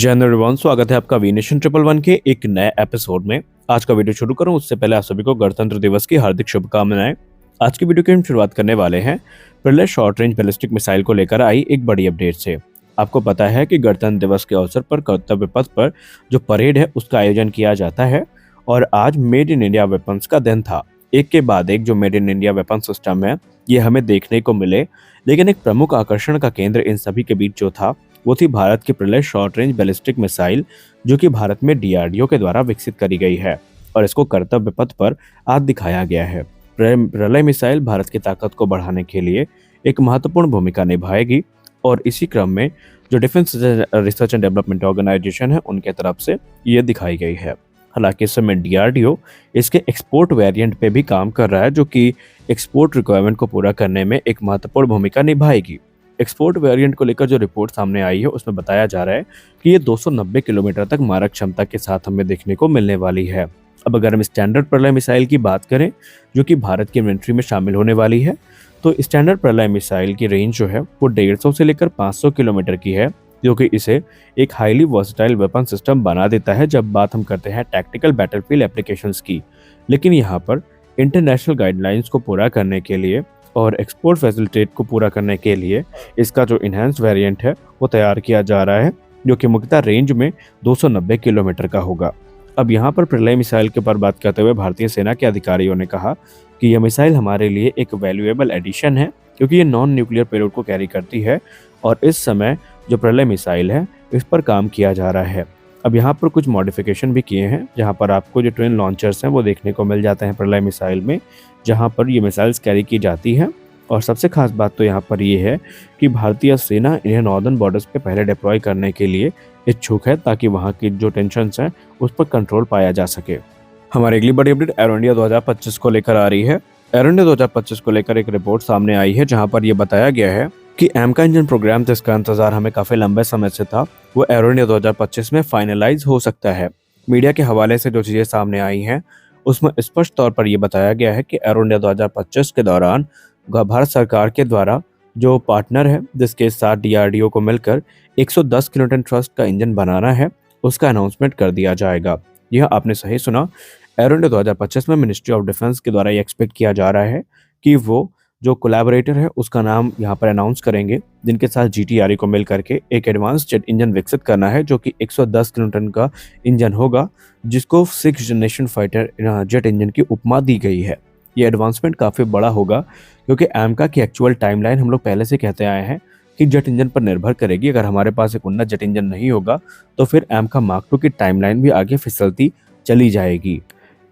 जय हिंद एवरीवन, स्वागत है आपका वी नेशन 111 के एक नए एपिसोड में। आज का वीडियो शुरू करूं उससे पहले आप सभी को गणतंत्र दिवस की हार्दिक शुभकामनाएं। आज की वीडियो की हम शुरुआत करने वाले हैं प्रलय शॉर्ट रेंज बैलिस्टिक मिसाइल को लेकर आई एक बड़ी अपडेट से। आपको पता है कि गणतंत्र दिवस के अवसर पर कर्तव्य पथ पर जो परेड है उसका आयोजन किया जाता है और आज मेड इन इंडिया वेपन्स का दिन था। एक के बाद एक जो made in India weapon system है ये हमें देखने को मिले, लेकिन एक प्रमुख आकर्षण का केंद्र इन सभी के बीच जो था वो थी भारत की प्रलय शॉर्ट रेंज बैलिस्टिक मिसाइल, जो कि भारत में डीआरडीओ के द्वारा विकसित करी गई है और इसको कर्तव्य पथ पर आज दिखाया गया है। प्रलय मिसाइल भारत की ताकत को बढ़ाने के लिए एक महत्वपूर्ण भूमिका निभाएगी और इसी क्रम में जो defence research and development organisation है उनके तरफ से ये दिखाई गई है। हालांकि इस समय डीआरडीओ इसके एक्सपोर्ट वेरिएंट पे भी काम कर रहा है, जो कि एक्सपोर्ट रिक्वायरमेंट को पूरा करने में एक महत्वपूर्ण भूमिका निभाएगी। एक्सपोर्ट वेरिएंट को लेकर जो रिपोर्ट सामने आई है उसमें बताया जा रहा है कि ये 290 किलोमीटर तक मारक क्षमता के साथ हमें देखने को मिलने वाली है। अब अगर हम स्टैंडर्ड प्रलय मिसाइल की बात करें जो कि भारत की इन्वेंट्री में शामिल होने वाली है, तो स्टैंडर्ड प्रलय मिसाइल की रेंज जो है वो 150 से लेकर 500 किलोमीटर की है, जो कि इसे एक हाईली वर्सटाइल वेपन सिस्टम बना देता है जब बात हम करते हैं टैक्टिकल बैटलफील्ड एप्लीकेशंस की। लेकिन यहाँ पर इंटरनेशनल गाइडलाइंस को पूरा करने के लिए और एक्सपोर्ट फैसिलिटेट को पूरा करने के लिए इसका जो इन्हांस्ड वेरिएंट है वो तैयार किया जा रहा है, जो कि मुख्यतः रेंज में 290 किलोमीटर का होगा। अब यहाँ पर प्रलय मिसाइल के ऊपर बात करते हुए भारतीय सेना के अधिकारियों ने कहा कि यह मिसाइल हमारे लिए एक वैल्यूएबल एडिशन है, क्योंकि ये नॉन न्यूक्लियर पेलोड को कैरी करती है और इस समय जो प्रलय मिसाइल है इस पर काम किया जा रहा है। अब यहाँ पर कुछ मॉडिफिकेशन भी किए हैं, जहाँ पर आपको जो ट्विन लॉन्चर्स हैं वो देखने को मिल जाते हैं प्रलय मिसाइल में, जहाँ पर ये मिसाइल्स कैरी की जाती हैं। और सबसे खास बात तो यहाँ पर ये है कि भारतीय सेना इन्हें नॉर्दर्न बॉर्डर्स पे पहले डिप्लॉय करने के लिए इच्छुक है, ताकि वहाँ की जो टेंशन्स हैं उस पर कंट्रोल पाया जा सके। हमारी अगली बड़ी अपडेट एरो इंडिया 2025 को लेकर आ रही है। एरो इंडिया 2025 को लेकर एक रिपोर्ट सामने आई है, जहाँ पर यह बताया गया है कि एमका इंजन प्रोग्राम जिसका इंतजार हमें काफी लंबे समय से था वो एरो इंडिया 2025 में फाइनलाइज हो सकता है। मीडिया के हवाले से जो चीजें सामने आई हैं उसमें स्पष्ट तौर पर यह बताया गया है कि एरो इंडिया 2025 के दौरान भारत सरकार के द्वारा जो पार्टनर है जिसके साथ डीआरडीओ को मिलकर 110 किलोटन थ्रस्ट का इंजन बनाना है उसका अनाउंसमेंट कर दिया जाएगा। यह आपने सही सुना, एरो इंडिया 2025 में मिनिस्ट्री ऑफ डिफेंस के द्वारा ये एक्सपेक्ट किया जा रहा है कि वो जो कोलैबोरेटर है उसका नाम यहाँ पर अनाउंस करेंगे, जिनके साथ जीटीआरई को मिल करके एक एडवांस जेट इंजन विकसित करना है, जो कि 110 किलोटन का इंजन होगा, जिसको 6th generation fighter jet engine की उपमा दी गई है। ये एडवांसमेंट काफ़ी बड़ा होगा, क्योंकि एमका की एक्चुअल टाइमलाइन हम लोग पहले से कहते आए हैं कि जेट इंजन पर निर्भर करेगी। अगर हमारे पास एक उन्नत जेट इंजन नहीं होगा तो फिर एमका मार्क 2 की टाइमलाइन भी आगे फिसलती चली जाएगी।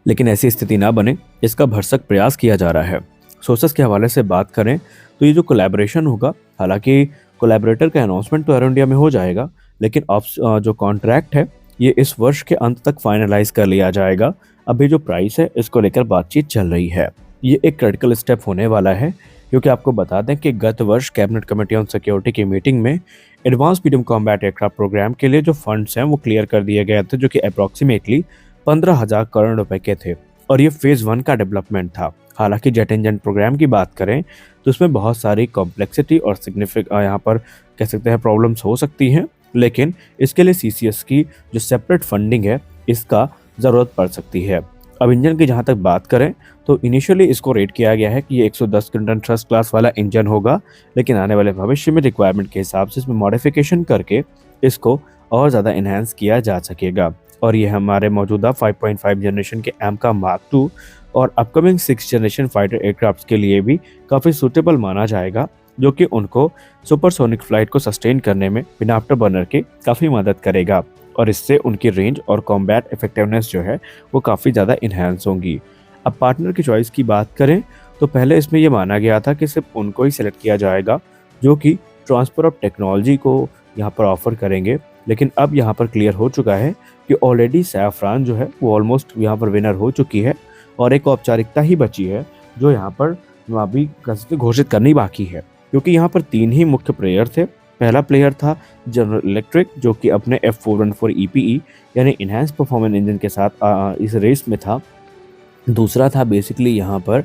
लेकिन ऐसी स्थिति ना बने, इसका भरसक प्रयास किया जा रहा है। सोर्सेस के हवाले से बात करें तो ये जो कोलैबोरेशन होगा, हालांकि कोलैबोरेटर का अनाउंसमेंट तो एरो इंडिया में हो जाएगा, लेकिन जो कॉन्ट्रैक्ट है ये इस वर्ष के अंत तक फाइनलाइज कर लिया जाएगा। अभी जो प्राइस है इसको लेकर बातचीत चल रही है। ये एक क्रिटिकल स्टेप होने वाला है, क्योंकि आपको बता दें कि गत वर्ष कैबिनेट कमेटी ऑन सिक्योरिटी की मीटिंग में advance medium combat aircraft programme के लिए जो फंड्स हैं वो क्लियर कर दिए गए थे, जो कि अप्रॉक्सीमेटली 15,000 करोड़ रुपए के थे और ये फेज 1 का डेवलपमेंट था। हालांकि जेट इंजन प्रोग्राम की बात करें तो उसमें बहुत सारी कॉम्प्लेक्सिटी और सिग्निफिकेंट यहाँ पर कह सकते हैं प्रॉब्लम्स हो सकती हैं, लेकिन इसके लिए सीसीएस की जो सेपरेट फंडिंग है इसका ज़रूरत पड़ सकती है। अब इंजन की जहाँ तक बात करें तो इनिशियली इसको रेट किया गया है कि ये 110 किलोटन थ्रस्ट क्लास वाला इंजन होगा, लेकिन आने वाले भविष्य में रिक्वायरमेंट के हिसाब से इसमें मॉडिफिकेशन करके इसको और ज़्यादा इन्हांस किया जा सकेगा। और ये हमारे मौजूदा 5.5 जनरेशन के एमका मार्क 2 और upcoming 6th generation fighter aircraft के लिए भी काफ़ी सूटेबल माना जाएगा, जो कि उनको सुपरसोनिक फ्लाइट को सस्टेन करने में बिना आफ्टर बर्नर के काफ़ी मदद करेगा और इससे उनकी रेंज और कॉम्बैट इफेक्टिवनेस जो है वो काफ़ी ज़्यादा इन्हांस होंगी। अब पार्टनर की चॉइस की बात करें तो पहले इसमें यह माना गया था कि सिर्फ उनको ही सिलेक्ट किया जाएगा जो कि ट्रांसफर ऑफ टेक्नोलॉजी को यहाँ पर ऑफर करेंगे, लेकिन अब यहाँ पर क्लियर हो चुका है कि ऑलरेडी सैफरान जो है वो ऑलमोस्ट यहाँ पर विनर हो चुकी है और एक औपचारिकता ही बची है जो यहाँ पर अभी घोषित करनी बाकी है, क्योंकि यहाँ पर 3 ही मुख्य प्लेयर थे। पहला प्लेयर था जनरल इलेक्ट्रिक, जो कि अपने F414 EPE यानी इनहैंस परफॉर्मेंस इंजन के साथ इस रेस में था। दूसरा था बेसिकली यहाँ पर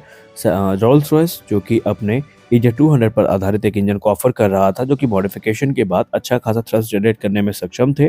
रोल्स रॉयस, जो कि अपने EJ200 पर आधारित एक इंजन को ऑफर कर रहा था, जो कि मॉडिफिकेशन के बाद अच्छा खासा थ्रस्ट जनरेट करने में सक्षम थे।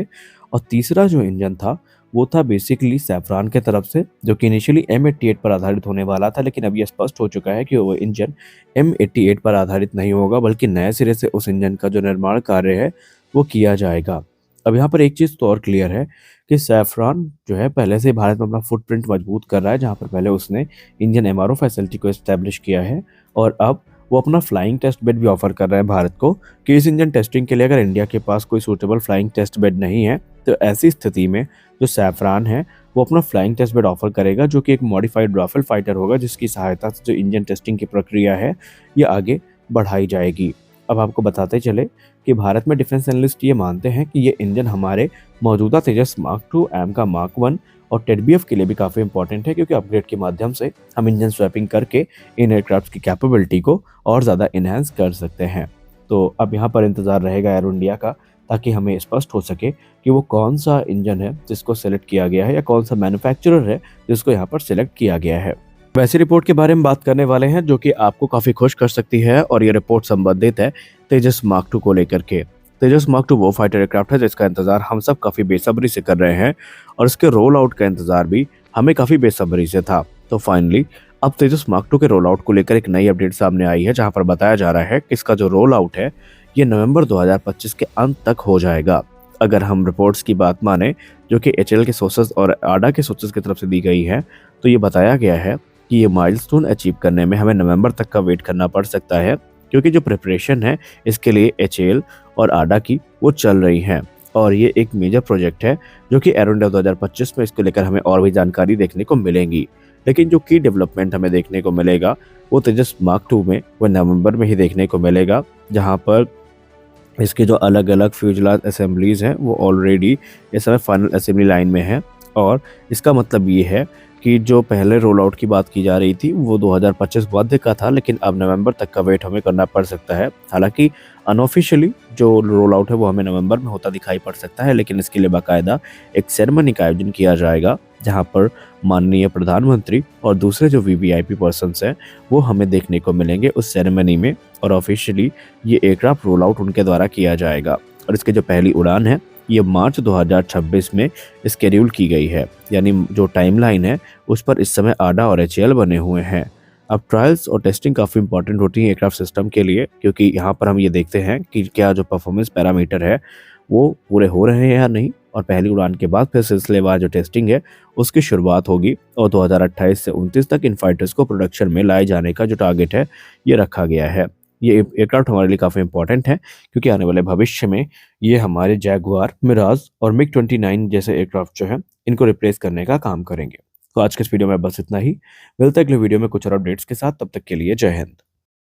और तीसरा जो इंजन था वो था बेसिकली सैफरान के तरफ से, जो कि इनिशियली M88 पर आधारित होने वाला था, लेकिन अब यह स्पष्ट हो चुका है कि वो इंजन M88 पर आधारित नहीं होगा, बल्कि नए सिरे से उस इंजन का जो निर्माण कार्य है वो किया जाएगा। अब यहाँ पर एक चीज़ तो और क्लियर है कि सैफरान जो है पहले से ही भारत में अपना फुटप्रिंट मजबूत कर रहा है, जहाँ पर पहले उसने इंडियन एमआरओ फैसिलिटी को एस्टेब्लिश किया है और अब वो अपना फ्लाइंग टेस्ट बेड भी ऑफर कर रहा है भारत को कि इस इंजन टेस्टिंग के लिए अगर इंडिया के पास कोई सूटेबल फ्लाइंग टेस्ट बेड नहीं है तो ऐसी स्थिति में जो सैफरान है वो अपना फ्लाइंग टेस्ट बेड ऑफर करेगा, जो कि एक मॉडिफाइड राफेल फाइटर होगा, जिसकी सहायता से जो इंजन टेस्टिंग की प्रक्रिया है ये आगे बढ़ाई जाएगी। अब आपको बताते चले कि भारत में डिफेंस एनालिस्ट ये मानते हैं कि ये इंजन हमारे मौजूदा तेजस मार्क 2, एमका मार्क 1 और टेडबीएफ के लिए भी काफ़ी इंपॉर्टेंट है, क्योंकि अपग्रेड के माध्यम से हम इंजन स्वैपिंग करके इन एयरक्राफ्ट की कैपेबिलिटी को और ज़्यादा इन्हांस कर सकते हैं। तो अब यहाँ पर इंतज़ार रहेगा एरो इंडिया का, ताकि हमें स्पष्ट हो सके कि वो कौन सा इंजन है जिसको सेलेक्ट किया गया है या कौन सा मैन्युफैक्चरर है जिसको यहाँ पर सिलेक्ट किया गया है। वैसी रिपोर्ट के बारे में बात करने वाले हैं जो कि आपको काफ़ी खुश कर सकती है, और ये रिपोर्ट संबंधित है तेजस मार्क 2 को लेकर के। तेजस मार्क 2 वो फाइटर एयरक्राफ्ट है जिसका इंतजार हम सब काफ़ी बेसब्री से कर रहे हैं, और इसके रोल आउट का इंतजार भी हमें काफ़ी बेसब्री से था। तो फाइनली अब तेजस मार्क 2 के रोल आउट को लेकर एक नई अपडेट सामने आई है, जहां पर बताया जा रहा है कि इसका जो रोल आउट है ये नवंबर 2025 के अंत तक हो जाएगा। अगर हम रिपोर्ट्स की बात माने जो कि HAL के सोर्सेज और आडा के सोर्सेज की तरफ से दी गई है, तो ये बताया गया है कि ये माइलस्टोन अचीव करने में हमें नवंबर तक का वेट करना पड़ सकता है, क्योंकि जो प्रिपरेशन है इसके लिए HAL और आडा की वो चल रही हैं, और ये एक मेजर प्रोजेक्ट है जो कि एरो इंडिया 2025 में इसको लेकर हमें और भी जानकारी देखने को मिलेंगी। लेकिन जो की डेवलपमेंट हमें देखने को मिलेगा वो तेजस मार्क 2 में वो नवंबर में ही देखने को मिलेगा, जहाँ पर इसके जो अलग अलग फ्यूजलाज असेंबलीज हैं वो ऑलरेडी इस समय फाइनल असेंबली लाइन में है। और इसका मतलब ये है कि जो पहले रोल आउट की बात की जा रही थी वो 2025 मध्य का था, लेकिन अब नवंबर तक का वेट हमें करना पड़ सकता है। हालांकि अनऑफिशियली जो रोल आउट है वो हमें नवंबर में होता दिखाई पड़ सकता है, लेकिन इसके लिए बाकायदा एक सेरेमनी का आयोजन किया जाएगा, जहां पर माननीय प्रधानमंत्री और दूसरे जो वीवीआईपी पर्सन्स हैं वो हमें देखने को मिलेंगे उस सेरेमनी में, और ऑफिशियली ये एयरक्राफ्ट रोल आउट उनके द्वारा किया जाएगा। और इसकी जो पहली उड़ान है ये मार्च 2026 में स्केड्यूल की गई है, यानी जो टाइमलाइन है उस पर इस समय आडा और HAL बने हुए हैं। अब ट्रायल्स और टेस्टिंग काफ़ी इंपॉर्टेंट होती है एयरक्राफ्ट सिस्टम के लिए, क्योंकि यहाँ पर हम ये देखते हैं कि क्या जो परफॉर्मेंस पैरामीटर है वो पूरे हो रहे हैं या नहीं, और पहली उड़ान के बाद फिर सिलसिलेवार जो टेस्टिंग है उसकी शुरुआत होगी, और 2028 से 29 तक इन फाइटर्स को प्रोडक्शन में लाए जाने का जो टारगेट है ये रखा गया है। ये एयरक्राफ्ट हमारे लिए काफ़ी इंपॉर्टेंट है, क्योंकि आने वाले भविष्य में ये हमारे जैगुआर, मिराज और MiG-29 जैसे एयरक्राफ्ट जो हैं इनको रिप्लेस करने का काम करेंगे। तो आज के इस वीडियो में बस इतना ही। मिलते हैं अगले वीडियो में कुछ और अपडेट्स के साथ, तब तक के लिए जय हिंद।